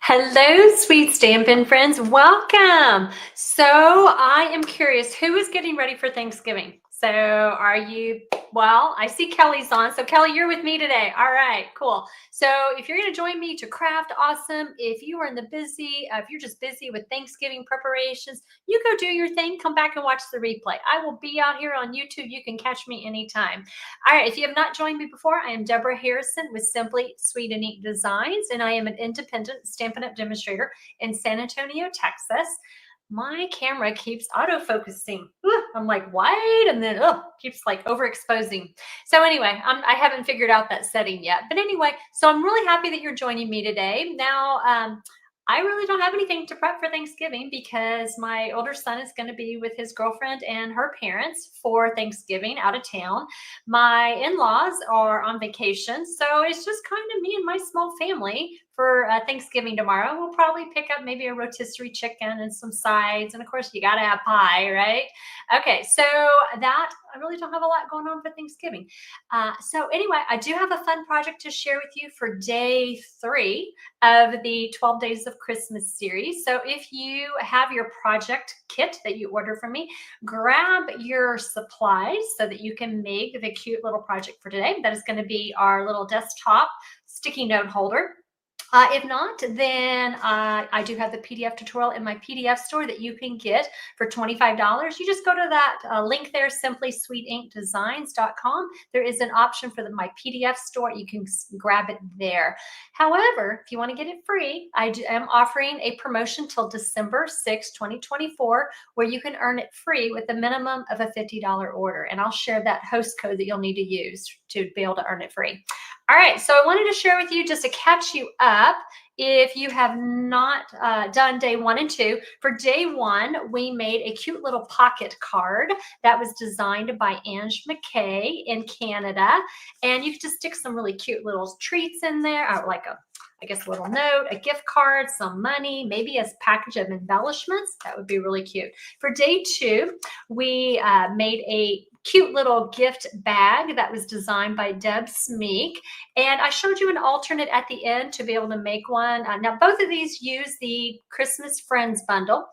Hello, sweet Stampin' friends. Welcome. So I am curious, who is getting ready for Thanksgiving? So are you, well, I see Kelly's on. So Kelly, you're with me today. All right, cool. So if you're going to join me to craft, awesome. If you are in the if you're just busy with Thanksgiving preparations, you go do your thing, come back and watch the replay. I will be out here on YouTube. You can catch me anytime. All right, if you have not joined me before, I am Debra Harrison with Simply Sweet and Neat Designs, and I am an independent Stampin' Up! Demonstrator in San Antonio, Texas. My camera keeps auto-focusing. I'm like, what? And then, keeps like overexposing. So anyway, I haven't figured out that setting yet. But anyway, so I'm really happy that you're joining me today. Now, I really don't have anything to prep for Thanksgiving because my older son is going to be with his girlfriend and her parents for Thanksgiving out of town. My in-laws are on vacation, so it's just kind of me and my small family for Thanksgiving tomorrow. We'll probably pick up maybe a rotisserie chicken and some sides, and of course you got to have pie, right? Okay, so that I really don't have a lot going on for Thanksgiving. So anyway, I do have a fun project to share with you for day 3 of the 12 Days of Christmas series. So if you have your project kit that you order from me, grab your supplies so that you can make the cute little project for today. That is going to be our little desktop sticky note holder. If not, then I do have the PDF tutorial in my PDF store that you can get for $25. You just go to that link there, simplysweetinkdesigns.com. There is an option for my PDF store. You can grab it there. However, if you want to get it free, I am offering a promotion till December 6, 2024, where you can earn it free with a minimum of a $50 order. And I'll share that host code that you'll need to use to be able to earn it free. All right, so I wanted to share with you just to catch you up if you have not done day 1 and 2. For day 1, we made a cute little pocket card that was designed by Ange McKay in Canada. And you can just stick some really cute little treats in there, like a little note, a gift card, some money, maybe a package of embellishments. That would be really cute. For day 2, we made a cute little gift bag that was designed by Deb Smeek. And I showed you an alternate at the end to be able to make one. Now, both of these use the Christmas Friends bundle,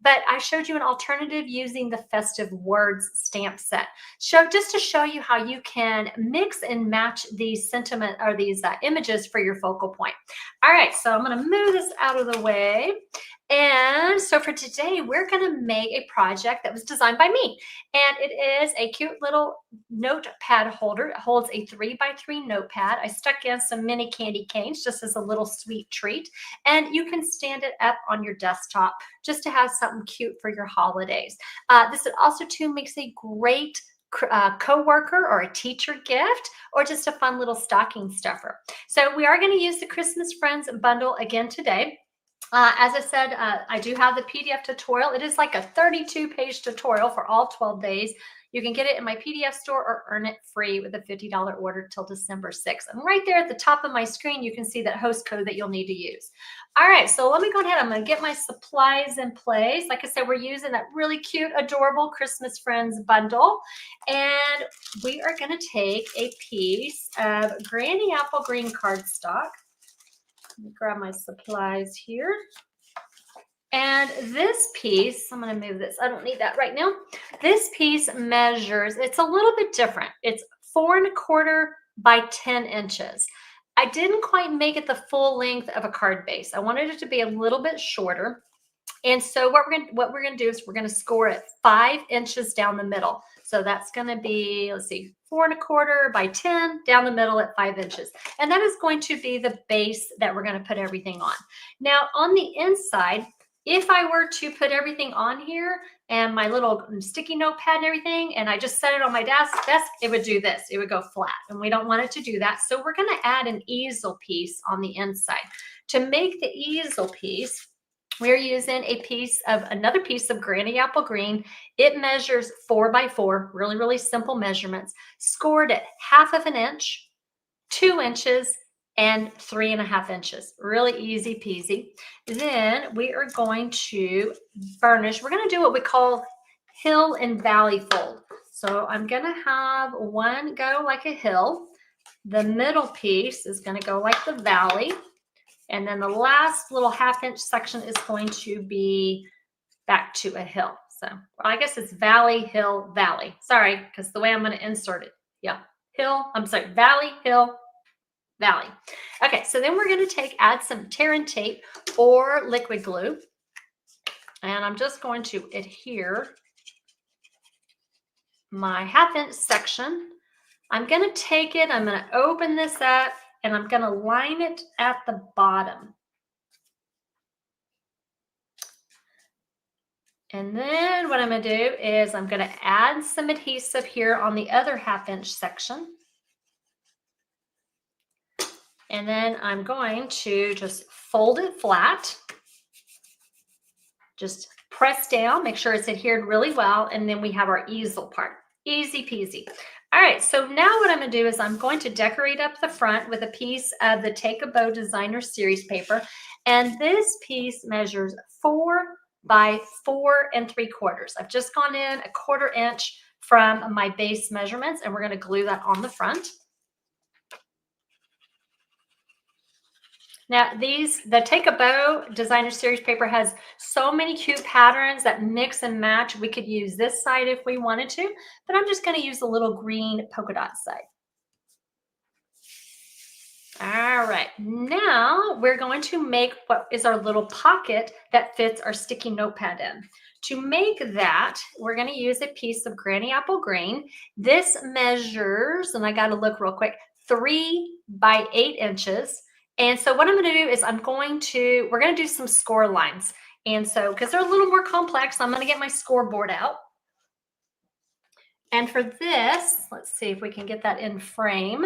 but I showed you an alternative using the Festive Words stamp set. Just to show you how you can mix and match these sentiment or these images for your focal point. All right, so I'm going to move this out of the way. And so for today, we're going to make a project that was designed by me. And it is a cute little notepad holder. It holds a 3x3 notepad. I stuck in some mini candy canes just as a little sweet treat. And you can stand it up on your desktop just to have something cute for your holidays. This also too makes a great co-worker or a teacher gift, or just a fun little stocking stuffer. So we are going to use the Christmas Friends bundle again today. As I said, I do have the PDF tutorial. It is like a 32-page tutorial for all 12 days. You can get it in my PDF store or earn it free with a $50 order till December 6th. And right there at the top of my screen, you can see that host code that you'll need to use. All right, so let me go ahead. I'm going to get my supplies in place. Like I said, we're using that really cute, adorable Christmas Friends bundle. And we are going to take a piece of Granny Apple Green cardstock. Let me grab my supplies here. And this piece, I'm going to move this. I don't need that right now. This piece measures, it's a little bit different. It's 4 1/4 by 10 inches. I didn't quite make it the full length of a card base. I wanted it to be a little bit shorter. And so what we're going to do is we're going to score it 5 inches down the middle. So that's going to be, let's see, 4 1/4 by 10 down the middle at 5 inches. And that is going to be the base that we're going to put everything on. Now on the inside, if I were to put everything on here and my little sticky notepad and everything, and I just set it on my desk, it would do this. It would go flat, and we don't want it to do that. So we're going to add an easel piece on the inside. To make the easel piece, we're using another piece of Granny Apple Green. It measures 4 by 4, really, really simple measurements, scored at 1/2 inch, 2 inches, and 3 1/2 inches. Really easy peasy. Then we are going to burnish. We're going to do what we call hill and valley fold. So I'm going to have one go like a hill. The middle piece is going to go like the valley. And then the last little 1/2 inch section is going to be back to a hill. So well, I guess it's valley, hill, valley. Sorry, because the way I'm going to insert it. Yeah, hill, I'm sorry, valley, hill, valley. Okay, so then we're going to add some tear and tape or liquid glue. And I'm just going to adhere my 1/2 inch section. I'm going to take it, I'm going to open this up, and I'm going to line it at the bottom. And then what I'm going to do is I'm going to add some adhesive here on the other 1/2 inch section. And then I'm going to just fold it flat. Just press down, make sure it's adhered really well, and then we have our easel part. Easy peasy. All right, so now what I'm going to do is I'm going to decorate up the front with a piece of the Take a Bow Designer Series paper. And this piece measures 4 by 4 3/4. I've just gone in a 1/4 inch from my base measurements, and we're going to glue that on the front. Now the Take a Bow Designer Series paper has so many cute patterns that mix and match. We could use this side if we wanted to, but I'm just going to use the little green polka dot side. All right, now we're going to make what is our little pocket that fits our sticky notepad in. To make that, we're going to use a piece of Granny Apple Green. This measures, and I got to look real quick, 3 by 8 inches. And so what I'm going to do is we're going to do some score lines. And so, because they're a little more complex, I'm going to get my scoreboard out. And for this, let's see if we can get that in frame.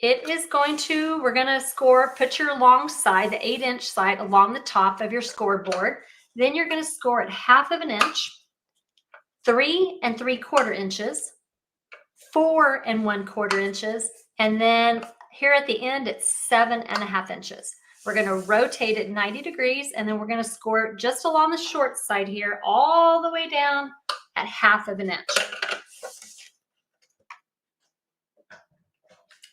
We're going to score, put your long side, the 8 inch side along the top of your scoreboard. Then you're going to score at 1/2 inch, 3 3/4 inches, 4 1/4 inches, and then here at the end, it's 7 1/2 inches. We're going to rotate it 90 degrees, and then we're going to score it just along the short side here, all the way down at 1/2 inch.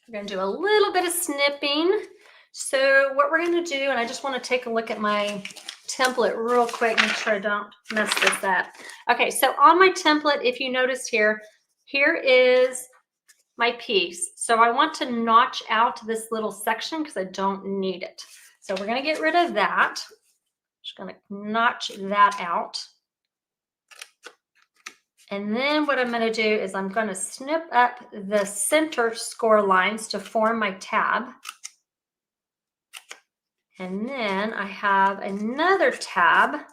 We're going to do a little bit of snipping. So what we're going to do, and I just want to take a look at my template real quick, make sure I don't mess this up. Okay, so on my template, if you notice here is my piece. So I want to notch out this little section because I don't need it. So we're going to get rid of that. Just going to notch that out. And then what I'm going to do is I'm going to snip up the center score lines to form my tab. And then I have another tab. Let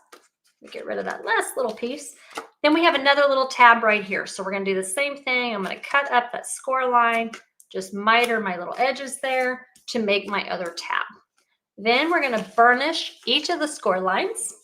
me get rid of that last little piece. Then we have another little tab right here. So we're going to do the same thing. I'm going to cut up that score line, just miter my little edges there to make my other tab. Then we're going to burnish each of the score lines.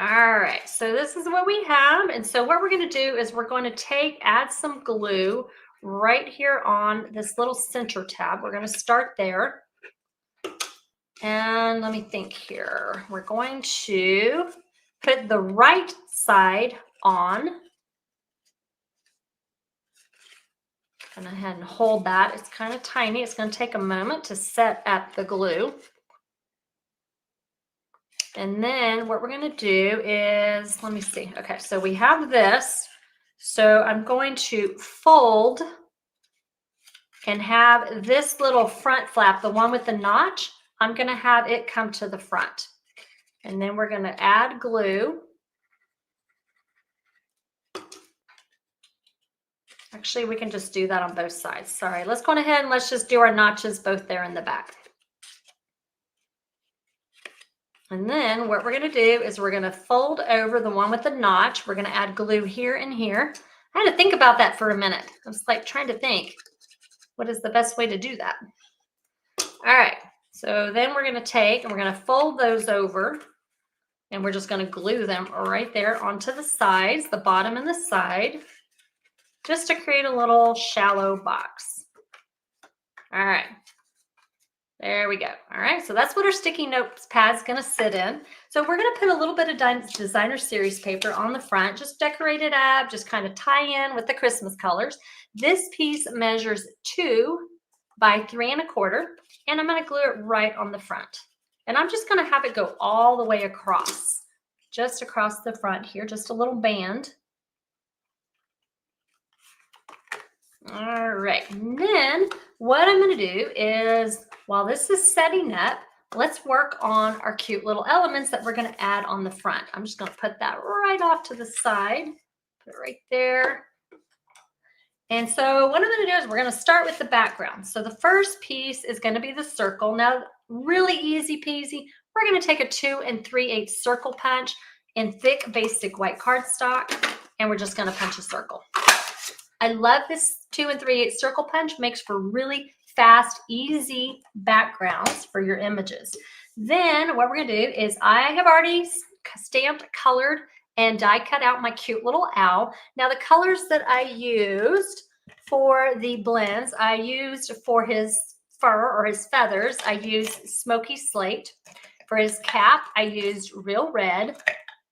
All right, so this is what we have. And so what we're going to do is we're going to add some glue right here on this little center tab. We're going to start there. And let me think here. We're going to put the right side on. Go ahead and hold that. It's kind of tiny. It's going to take a moment to set up the glue. And then what we're going to do is, let me see. Okay, so we have this. So I'm going to fold and have this little front flap, the one with the notch, I'm going to have it come to the front. And then we're going to add glue. Actually, we can just do that on both sides. Sorry, let's go ahead and let's just do our notches both there in the back. And then what we're going to do is we're going to fold over the one with the notch. We're going to add glue here and here. I had to think about that for a minute. I was like trying to think, what is the best way to do that? All right, so then we're going to take and we're going to fold those over, and we're just going to glue them right there onto the sides, the bottom and the side, just to create a little shallow box. All right. There we go. All right, so that's what our sticky notepad is going to sit in. So we're going to put a little bit of designer series paper on the front, just decorate it up, just kind of tie in with the Christmas colors. This piece measures 2 by 3 1/4, and I'm going to glue it right on the front. And I'm just going to have it go all the way across, just across the front here, just a little band. All right, and then what I'm going to do is, while this is setting up, let's work on our cute little elements that we're going to add on the front. I'm just going to put that right off to the side, put it right there. And so what I'm going to do is we're going to start with the background. So the first piece is going to be the circle. Now, really easy peasy. We're going to take a 2 3/8 circle punch in thick basic white cardstock, and we're just going to punch a circle. I love this 2 3/8 circle punch. Makes for really fast, easy backgrounds for your images. Then what we're going to do is, I have already stamped, colored, and die cut out my cute little owl. Now the colors that I used for the blends, I used for his fur or his feathers, I used smoky slate. For his cap, I used real red.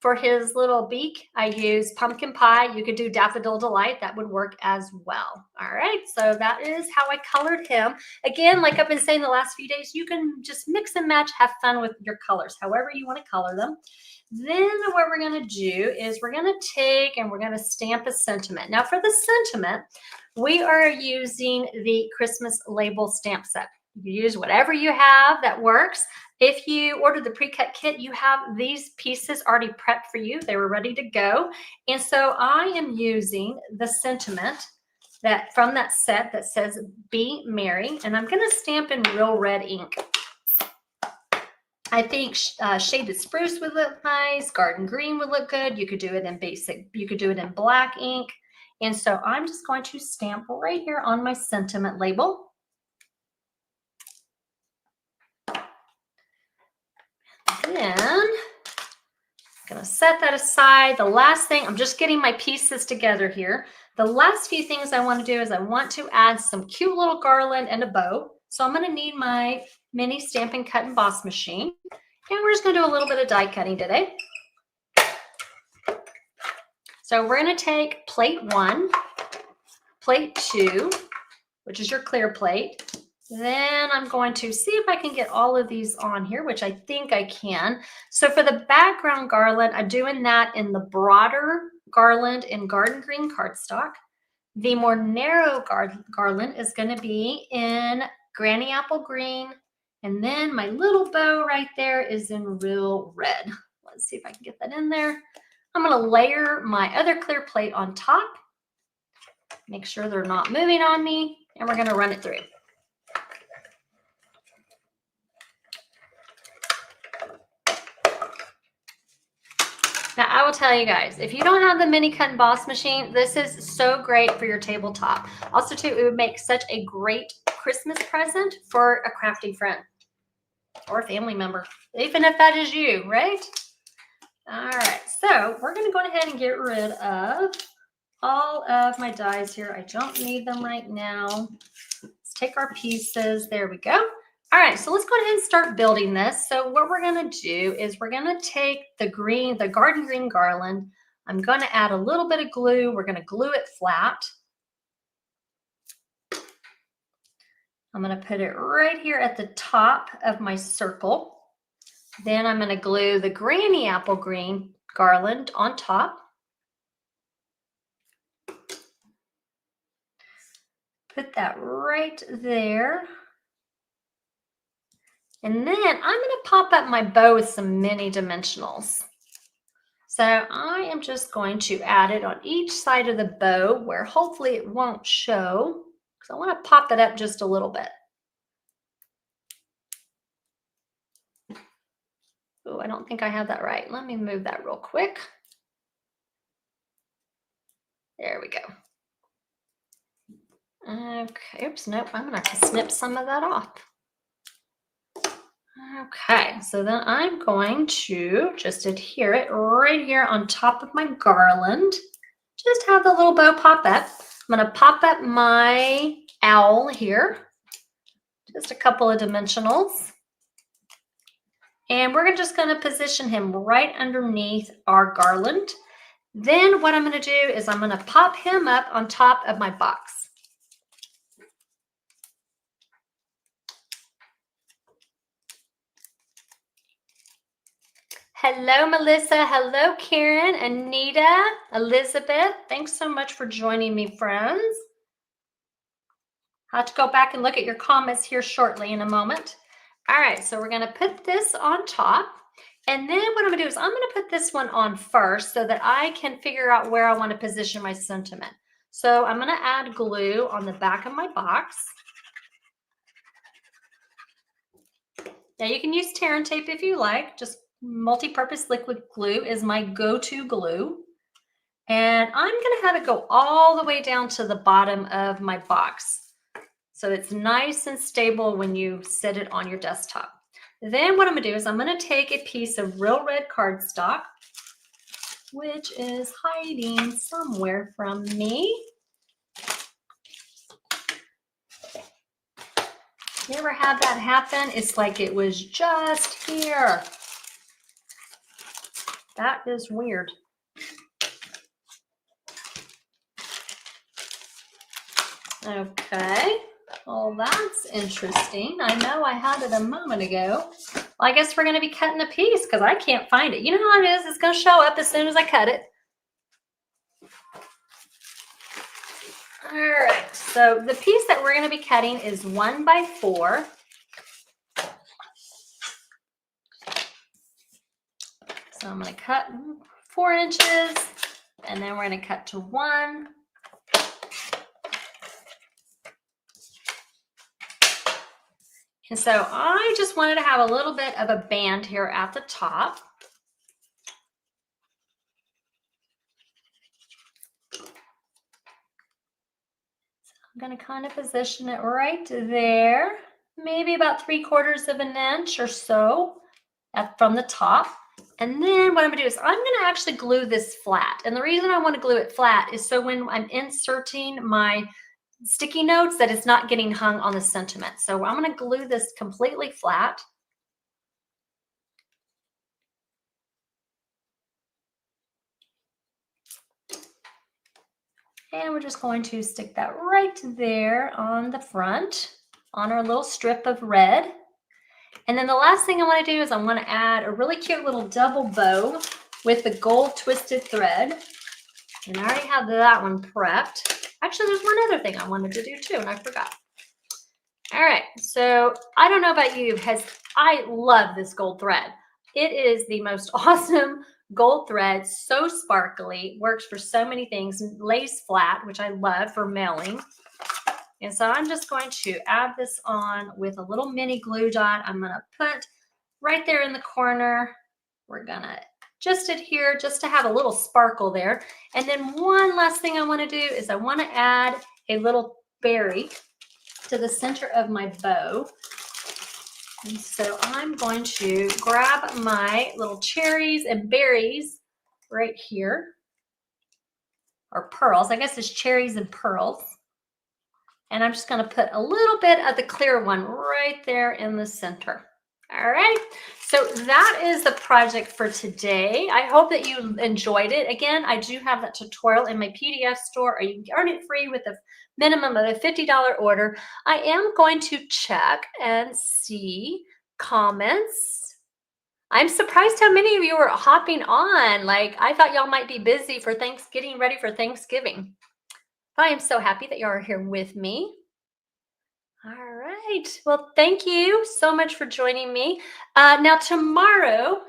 For his little beak, I used pumpkin pie. You could do daffodil delight. That would work as well. All right, so that is how I colored him. Again, like I've been saying the last few days, you can just mix and match, have fun with your colors, however you want to color them. Then what we're going to do is we're going to take and we're going to stamp a sentiment. Now for the sentiment, we are using the Christmas label stamp set. You use whatever you have that works. If you ordered the pre-cut kit, you have these pieces already prepped for you. They were ready to go. And so I am using the sentiment that from that set that says Be Merry, and I'm going to stamp in real red ink. I think shaded spruce would look nice. Garden green would look good. You could do it in basic. You could do it in black ink. And so I'm just going to stamp right here on my sentiment label. Then I'm going to set that aside. The last thing, I'm just getting my pieces together here. The last few things I want to do is I want to add some cute little garland and a bow. So I'm going to need my mini Stampin' Cut and Emboss machine. And we're just going to do a little bit of die cutting today. So we're going to take plate 1, plate 2, which is your clear plate. Then I'm going to see if I can get all of these on here, which I think I can. So for the background garland, I'm doing that in the broader garland in garden green cardstock. The more narrow garland is going to be in granny apple green. And then my little bow right there is in real red. Let's see if I can get that in there. I'm going to layer my other clear plate on top. Make sure they're not moving on me. And we're going to run it through. Now, I will tell you guys, if you don't have the mini cut and emboss machine, this is so great for your tabletop. Also, too, it would make such a great Christmas present for a crafty friend or a family member, even if that is you, right? All right, so we're going to go ahead and get rid of all of my dies here. I don't need them right now. Let's take our pieces. There we go. All right, so let's go ahead and start building this. So what we're going to do is we're going to take the garden green garland. I'm going to add a little bit of glue. We're going to glue it flat. I'm going to put it right here at the top of my circle. Then I'm going to glue the granny apple green garland on top. Put that right there. And then I'm going to pop up my bow with some mini dimensionals. So I am just going to add it on each side of the bow where hopefully it won't show, because I want to pop it up just a little bit. Oh, I don't think I have that right. Let me move that real quick. There we go. Okay, oops, nope, I'm going to have to snip some of that off. Okay, so then I'm going to just adhere it right here on top of my garland. Just have the little bow pop up. I'm going to pop up my owl here. Just a couple of dimensionals. And we're just going to position him right underneath our garland. Then what I'm going to do is I'm going to pop him up on top of my box. Hello, Melissa. Hello, Karen, Anita, Elizabeth. Thanks so much for joining me, friends. I'll have to go back and look at your comments here shortly in a moment. All right, so we're going to put this on top. And then what I'm going to do is I'm going to put this one on first so that I can figure out where I want to position my sentiment. So I'm going to add glue on the back of my box. Now you can use tear and tape if you like. Just multi-purpose liquid glue is my go-to glue. And I'm going to have it go all the way down to the bottom of my box. So it's nice and stable when you set it on your desktop. Then what I'm going to do is I'm going to take a piece of real red cardstock, which is hiding somewhere from me. You ever had that happen? It's like it was just here. That is weird. Okay. Well, that's interesting. I know I had it a moment ago. Well, I guess we're going to be cutting a piece because I can't find it. You know how it is? It's going to show up as soon as I cut it. All right. So the piece that we're going to be cutting is 1 by 4. So I'm going to cut 4 inches, and then we're going to cut to 1. And so I just wanted to have a little bit of a band here at the top. So I'm going to kind of position it right there, maybe about 3/4 of an inch or so from the top. And then what I'm going to do is I'm going to actually glue this flat. And the reason I want to glue it flat is so when I'm inserting my sticky notes that it's not getting hung on the sentiment. So I'm going to glue this completely flat. And we're just going to stick that right there on the front on our little strip of red. And then the last thing I want to do is I want to add a really cute little double bow with the gold twisted thread. And I already have that one prepped. Actually, there's one other thing I wanted to do too, and I forgot. All right, so I don't know about you, I love this gold thread. It is the most awesome gold thread, so sparkly, works for so many things, lays flat, which I love for mailing. And so I'm just going to add this on with a little mini glue dot. I'm going to put right there in the corner. We're going to just adhere just to have a little sparkle there. And then one last thing I want to do is I want to add a little berry to the center of my bow. And so I'm going to grab my little cherries and berries right here, or pearls. I guess it's cherries and pearls. And I'm just going to put a little bit of the clear one right there in the center. All right, so that is the project for today. I hope that you enjoyed it. Again, I do have that tutorial in my PDF store, or you can earn it free with a minimum of a $50 order. I am going to check and see comments. I'm surprised how many of you are hopping on. Like, I thought y'all might be busy for getting ready for Thanksgiving. I am so happy that y'all are here with me. All right. Well, thank you so much for joining me. Now, tomorrow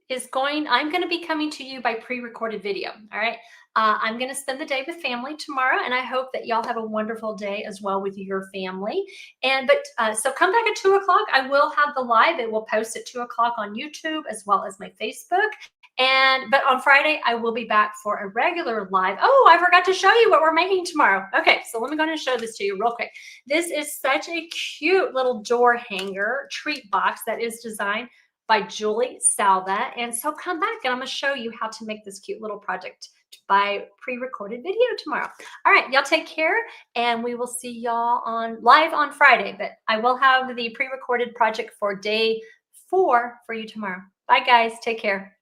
I'm going to be coming to you by pre-recorded video. All right. I'm going to spend the day with family tomorrow, and I hope that y'all have a wonderful day as well with your family. So come back at 2 o'clock. I will have the live. It will post at 2 o'clock on YouTube as well as my Facebook. But on Friday, I will be back for a regular live. Oh, I forgot to show you what we're making tomorrow. Okay, so let me go ahead and show this to you real quick. This is such a cute little door hanger treat box that is designed by Julie Salva. And so come back and I'm going to show you how to make this cute little project by pre-recorded video tomorrow. All right, y'all take care, and we will see y'all on live on Friday, but I will have the pre-recorded project for day 4 for you tomorrow. Bye guys, take care.